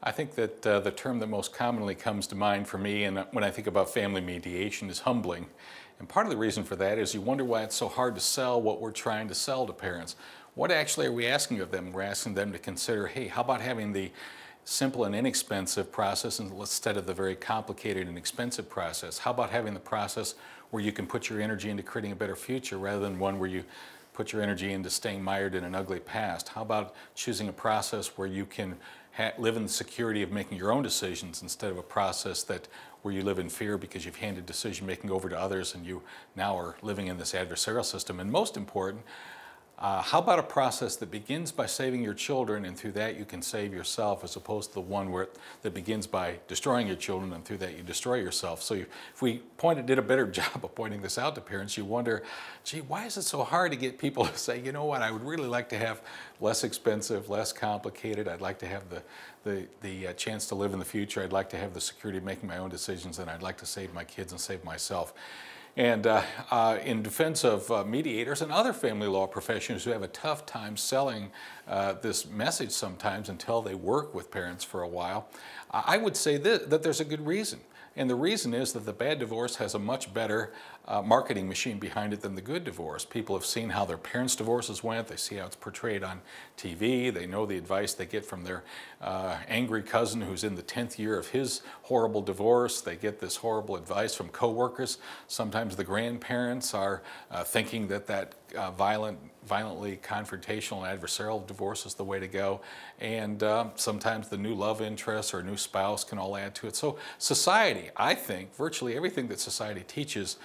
I think that the term that most commonly comes to mind for me and when I think about family mediation is humbling. And part of the reason for that is you wonder why it's so hard to sell what we're trying to sell to parents. What actually are we asking of them? We're asking them to consider, hey, how about having the simple and inexpensive process instead of the very complicated and expensive process? How about having the process where you can put your energy into creating a better future rather than one where you put your energy into staying mired in an ugly past? How about choosing a process where you can live in the security of making your own decisions instead of a process where you live in fear because you've handed decision making over to others and you now are living in this adversarial system? And most important, how about a process that begins by saving your children and through that you can save yourself, as opposed to the one that begins by destroying your children and through that you destroy yourself? So if we did a better job of pointing this out to parents, you wonder, gee, why is it so hard to get people to say, you know what, I would really like to have less expensive, less complicated. I'd like to have the chance to live in the future. I'd like to have the security of making my own decisions, and I'd like to save my kids and save myself. And in defense of mediators and other family law professionals who have a tough time selling this message sometimes until they work with parents for a while, I would say that there's a good reason. And the reason is that the bad divorce has a much better marketing machine behind it than the good divorce. People have seen how their parents' divorces went. They see how it's portrayed on TV. They know the advice they get from their angry cousin who's in the 10th year of his horrible divorce. They get this horrible advice from coworkers. Sometimes the grandparents are thinking that violently confrontational and adversarial divorce is the way to go. And sometimes the new love interest or a new spouse can all add to it. So society, I think, virtually everything that society teaches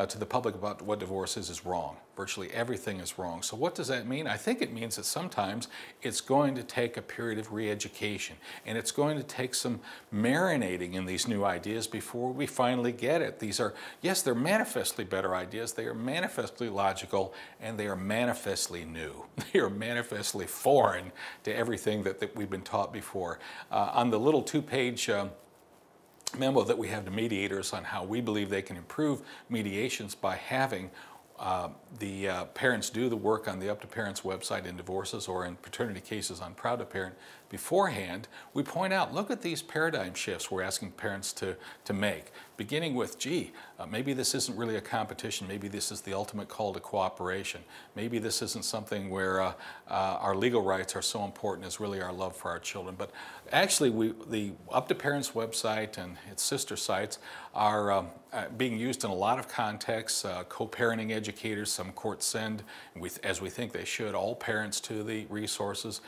to the public about what divorce is wrong. Virtually everything is wrong. So what does that mean? I think it means that sometimes it's going to take a period of re-education, and it's going to take some marinating in these new ideas before we finally get it. These are, yes, they're manifestly better ideas, they are manifestly logical, and they are manifestly new. They are manifestly foreign to everything that we've been taught before. On the little two-page memo that we have to mediators on how we believe they can improve mediations by having the parents do the work on the Up to Parents website in divorces or in paternity cases on Proud to Parent beforehand, we point out, look at these paradigm shifts we're asking parents to make, beginning with, gee, maybe this isn't really a competition, maybe this is the ultimate call to cooperation, maybe this isn't something where our legal rights are so important as really our love for our children. But actually, the Up to Parents website and its sister sites are being used in a lot of contexts. Co-parenting educators, some courts send, as we think they should, all parents to the resources.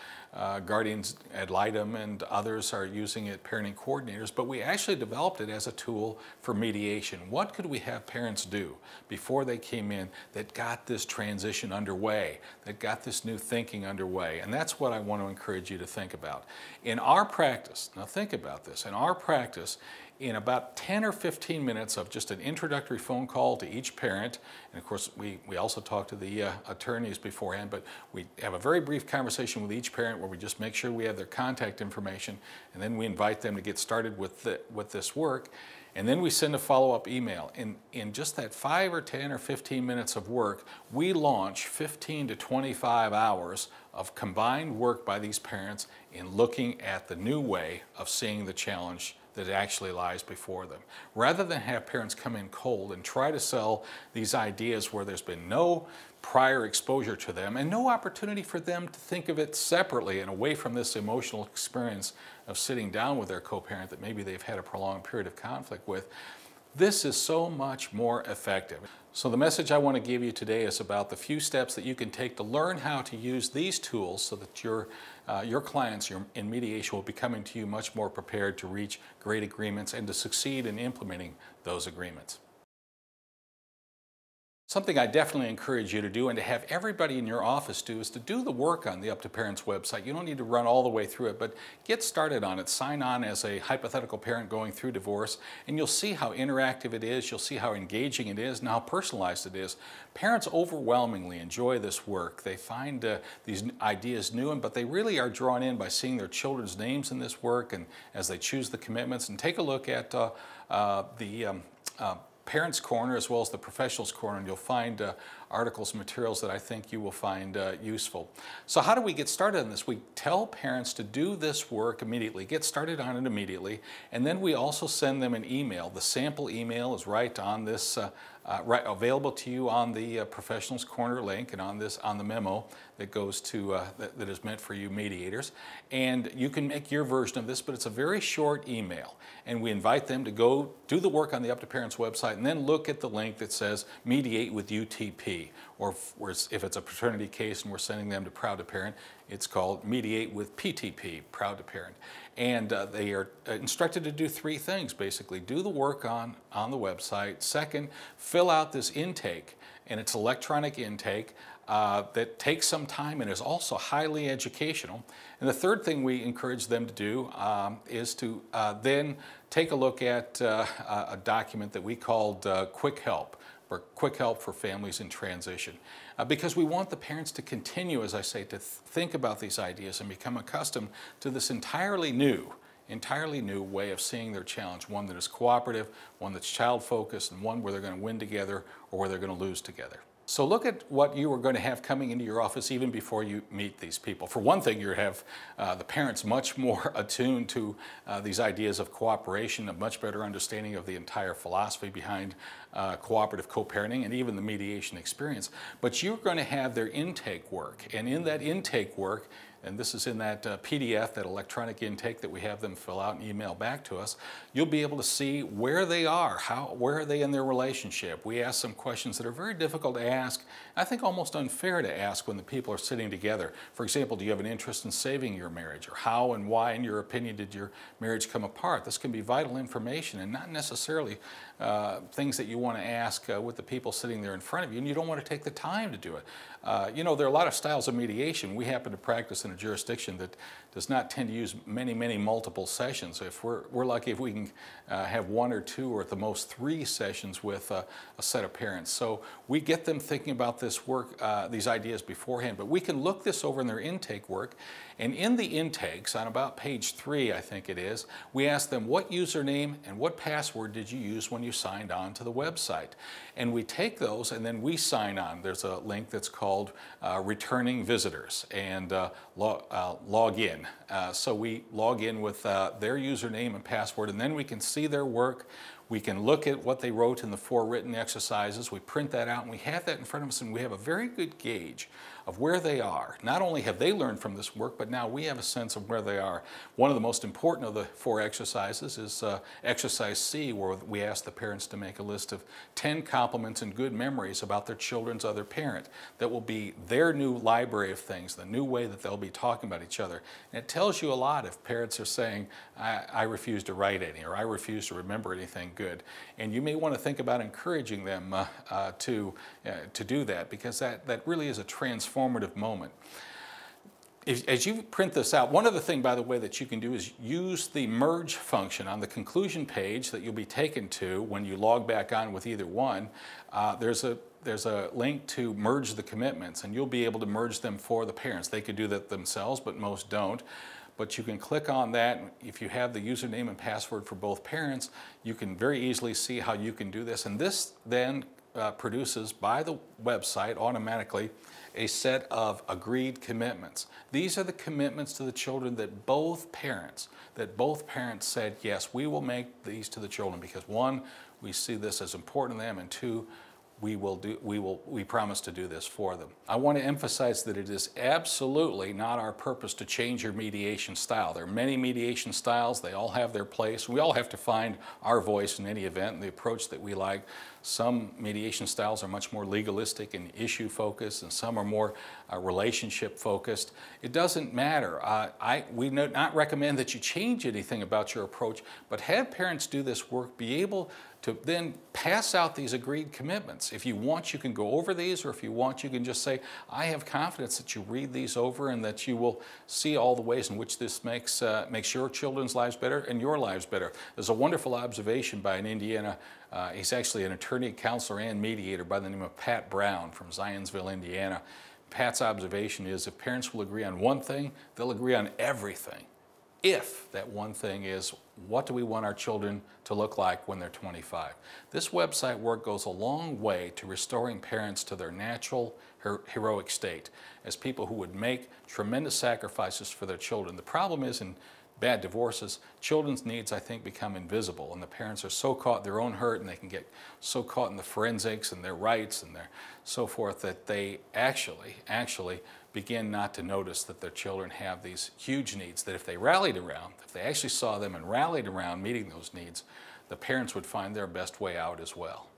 Guardians ad litem and others are using it, parenting coordinators, but we actually developed it as a tool for mediation. What could we have parents do before they came in that got this transition underway, that got this new thinking underway? And that's what I want to encourage you to think about. In our practice, now think about this, in our practice, in about 10 or 15 minutes of just an introductory phone call to each parent, and of course we also talk to the attorneys beforehand, but we have a very brief conversation with each parent where we just make sure we have their contact information, and then we invite them to get started with this work, and then we send a follow-up email. In just that 5 or 10 or 15 minutes of work, we launch 15 to 25 hours of combined work by these parents in looking at the new way of seeing the challenge that actually lies before them. Rather than have parents come in cold and try to sell these ideas where there's been no prior exposure to them and no opportunity for them to think of it separately and away from this emotional experience of sitting down with their co-parent that maybe they've had a prolonged period of conflict with, this is so much more effective. So the message I want to give you today is about the few steps that you can take to learn how to use these tools so that your clients in mediation will be coming to you much more prepared to reach great agreements and to succeed in implementing those agreements. Something I definitely encourage you to do and to have everybody in your office do is to do the work on the Up to Parents website. You don't need to run all the way through it, but get started on it. Sign on as a hypothetical parent going through divorce, and you'll see how interactive it is. You'll see how engaging it is and how personalized it is. Parents overwhelmingly enjoy this work. They find these ideas new, but they really are drawn in by seeing their children's names in this work and as they choose the commitments. And take a look at the Parents Corner as well as the Professionals Corner, and you'll find articles, materials that I think you will find useful. So how do we get started on this? We tell parents to do this work immediately, get started on it immediately, and then we also send them an email. The sample email is right on this, available to you on the Professionals Corner link and on the memo that goes to that is meant for you mediators. And you can make your version of this, but it's a very short email. And we invite them to go do the work on the Up to Parents website and then look at the link that says Mediate with UTP. Or if it's a paternity case and we're sending them to Proud to Parent, it's called Mediate with PTP, Proud to Parent. And they are instructed to do three things, basically. Do the work on the website. Second, fill out this intake, and it's electronic intake that takes some time and is also highly educational. And the third thing we encourage them to do is to then take a look at a document that we called Quick Help, or Quick Help for Families in Transition. Because we want the parents to continue, as I say, to think about these ideas and become accustomed to this entirely new way of seeing their challenge, one that is cooperative, one that's child-focused, and one where they're going to win together or where they're going to lose together. So look at what you are going to have coming into your office even before you meet these people. For one thing, you have the parents much more attuned to these ideas of cooperation, a much better understanding of the entire philosophy behind cooperative co-parenting and even the mediation experience. But you're going to have their intake work, and in that intake work, and this is in that PDF, that electronic intake that we have them fill out and email back to us, you'll be able to see where they are, where are they in their relationship. We ask some questions that are very difficult to ask, I think almost unfair to ask when the people are sitting together. For example, do you have an interest in saving your marriage? Or how and why, in your opinion, did your marriage come apart? This can be vital information and not necessarily things that you want to ask with the people sitting there in front of you, and you don't want to take the time to do it. You know, there are a lot of styles of mediation. We happen to practice in a jurisdiction that does not tend to use many multiple sessions. If we're lucky if we can have one or two or at the most 3 sessions with a set of parents. So we get them thinking about this work, these ideas beforehand, but we can look this over in their intake work. And in the intakes, on about page 3, I think it is, we ask them what username and what password did you use when you signed on to the website. And we take those and then we sign on. There's a link that's called Returning Visitors and log in. So we log in with their username and password, and then we can see their work. We can look at what they wrote in the 4 written exercises. We print that out and we have that in front of us, and we have a very good gauge of where they are. Not only have they learned from this work, but now we have a sense of where they are. One of the most important of the 4 exercises is exercise C, where we ask the parents to make a list of 10 compliments and good memories about their children's other parent. That will be their new library of things, the new way that they'll be talking about each other. And it tells you a lot if parents are saying, I refuse to write any, or I refuse to remember anything good. And you may want to think about encouraging them to do that, because that really is a transformative moment. As you print this out, one other thing, by the way, that you can do is use the merge function on the conclusion page that you'll be taken to when you log back on with either one. There's a link to merge the commitments, and you'll be able to merge them for the parents. They could do that themselves, but most don't. But you can click on that. If you have the username and password for both parents, you can very easily see how you can do this. And this then produces, by the website automatically, a set of agreed commitments. These are the commitments to the children that both parents said, yes, we will make these to the children, because 1, we see this as important to them, and 2, we promise to do this for them. I want to emphasize that it is absolutely not our purpose to change your mediation style. There are many mediation styles. They all have their place. We all have to find our voice in any event and the approach that we like. Some mediation styles are much more legalistic and issue focused, and some are more relationship focused. It doesn't matter. We do not recommend that you change anything about your approach, but have parents do this work, be able to then pass out these agreed commitments. If you want, you can go over these, or if you want, you can just say, I have confidence that you read these over and that you will see all the ways in which this makes your children's lives better and your lives better. There's a wonderful observation by an Indiana, he's actually an attorney, counselor, and mediator by the name of Pat Brown from Zionsville, Indiana. Pat's observation is if parents will agree on one thing, they'll agree on everything. if that one thing is, what do we want our children to look like when they're 25? This website work goes a long way to restoring parents to their natural, heroic state as people who would make tremendous sacrifices for their children. The problem is in bad divorces, children's needs, I think, become invisible, and the parents are so caught in their own hurt, and they can get so caught in the forensics and their rights and their so forth, that they actually begin not to notice that their children have these huge needs, that if they rallied around, if they actually saw them and rallied around meeting those needs, the parents would find their best way out as well.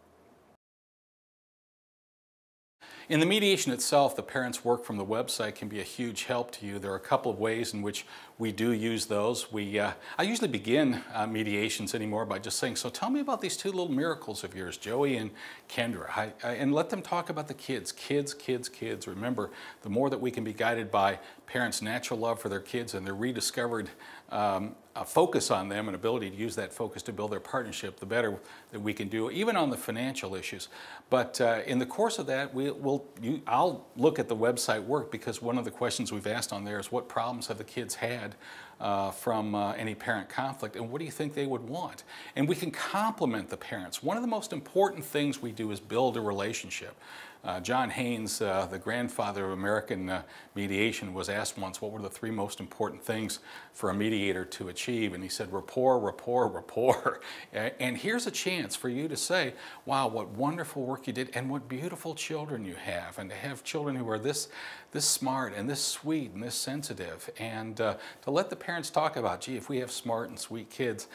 In the mediation itself, the parents' work from the website can be a huge help to you. There are a couple of ways in which we do use those. I usually begin mediations anymore by just saying, so tell me about these two little miracles of yours, Joey and Kendra, and let them talk about the kids. Kids. Remember, the more that we can be guided by parents' natural love for their kids and their rediscovered focus on them and ability to use that focus to build their partnership, the better that we can do, even on the financial issues. But in the course of that, I'll look at the website work, because one of the questions we've asked on there is, what problems have the kids had from any parent conflict, and what do you think they would want? And we can compliment the parents. One of the most important things we do is build a relationship. John Haynes, the grandfather of American mediation, was asked once what were the three most important things for a mediator to achieve, and he said rapport, rapport, rapport. And here's a chance for you to say, wow, what wonderful work you did, and what beautiful children you have, and to have children who are this smart and this sweet and this sensitive, and to let the parents talk about, gee, if we have smart and sweet kids,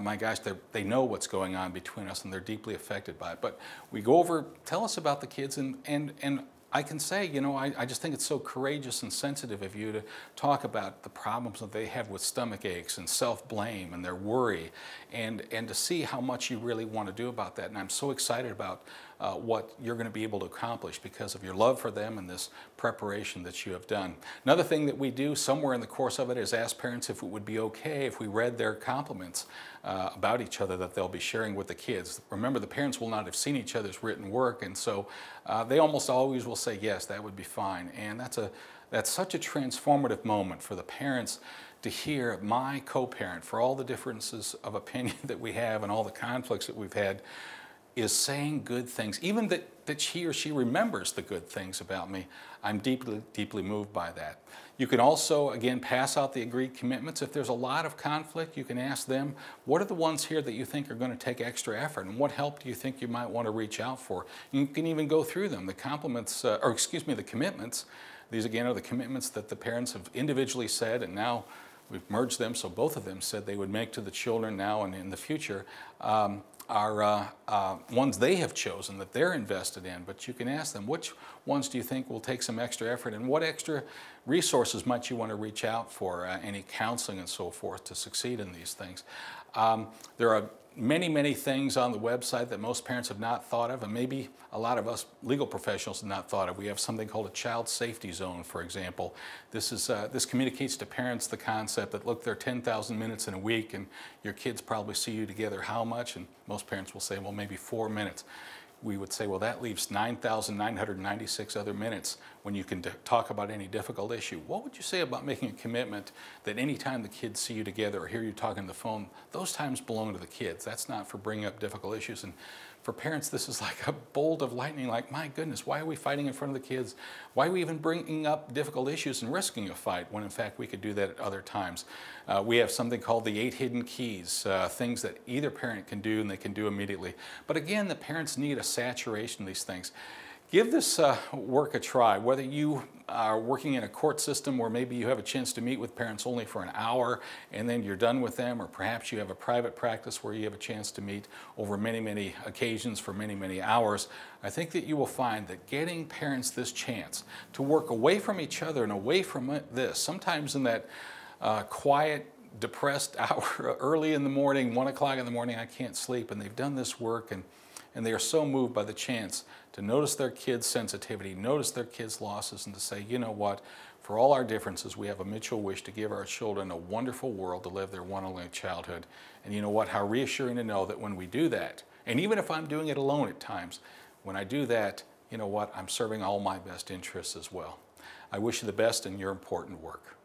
my gosh, they know what's going on between us, and they're deeply affected by it. But we go over, tell us about the kids, and I can say, you know, I just think it's so courageous and sensitive of you to talk about the problems that they have with stomach aches and self-blame and their worry, and to see how much you really want to do about that. And I'm so excited about what you're going to be able to accomplish because of your love for them and this preparation that you have done. Another thing that we do somewhere in the course of it is ask parents if it would be okay if we read their compliments about each other that they'll be sharing with the kids. Remember, the parents will not have seen each other's written work, and so they almost always will say, yes, that would be fine. And that's such a transformative moment for the parents to hear my co-parent, for all the differences of opinion that we have and all the conflicts that we've had, is saying good things, even that he or she remembers the good things about me. I'm deeply moved by that. You can also, again, pass out the agreed commitments. If there's a lot of conflict, you can ask them, what are the ones here that you think are going to take extra effort, and what help do you think you might want to reach out for? You can even go through them. The the commitments, these again are the commitments that the parents have individually said, and now we've merged them, so both of them said they would make to the children now and in the future. Are ones they have chosen that they're invested in, but you can ask them, which ones do you think will take some extra effort, and what extra resources might you want to reach out for, any counseling and so forth to succeed in these things. There are many things on the website that most parents have not thought of, and maybe a lot of us legal professionals have not thought of. We have something called a child safety zone, for example. This communicates to parents the concept that, look, there are 10,000 minutes in a week, and your kids probably see you together how much? And most parents will say, well, maybe 4 minutes. We would say, well, that leaves 9,996 other minutes when you can talk about any difficult issue. What would you say about making a commitment that any time the kids see you together or hear you talking on the phone, those times belong to the kids? That's not for bringing up difficult issues. And for parents, this is like a bolt of lightning, like, my goodness, why are we fighting in front of the kids? Why are we even bringing up difficult issues and risking a fight when, in fact, we could do that at other times? We have something called the 8 hidden keys, things that either parent can do and they can do immediately. But again, the parents need a saturation of these things. Give this work a try, whether you are working in a court system where maybe you have a chance to meet with parents only for an hour and then you're done with them, or perhaps you have a private practice where you have a chance to meet over many occasions for many hours. I think that you will find that getting parents this chance to work away from each other and away from this, sometimes in that quiet, depressed hour early in the morning, 1 o'clock in the morning, I can't sleep, and they've done this work, and they are so moved by the chance to notice their kids' sensitivity, notice their kids' losses, and to say, you know what, for all our differences, we have a mutual wish to give our children a wonderful world to live their one and only childhood. And you know what, how reassuring to know that when we do that, and even if I'm doing it alone at times, when I do that, you know what, I'm serving all my best interests as well. I wish you the best in your important work.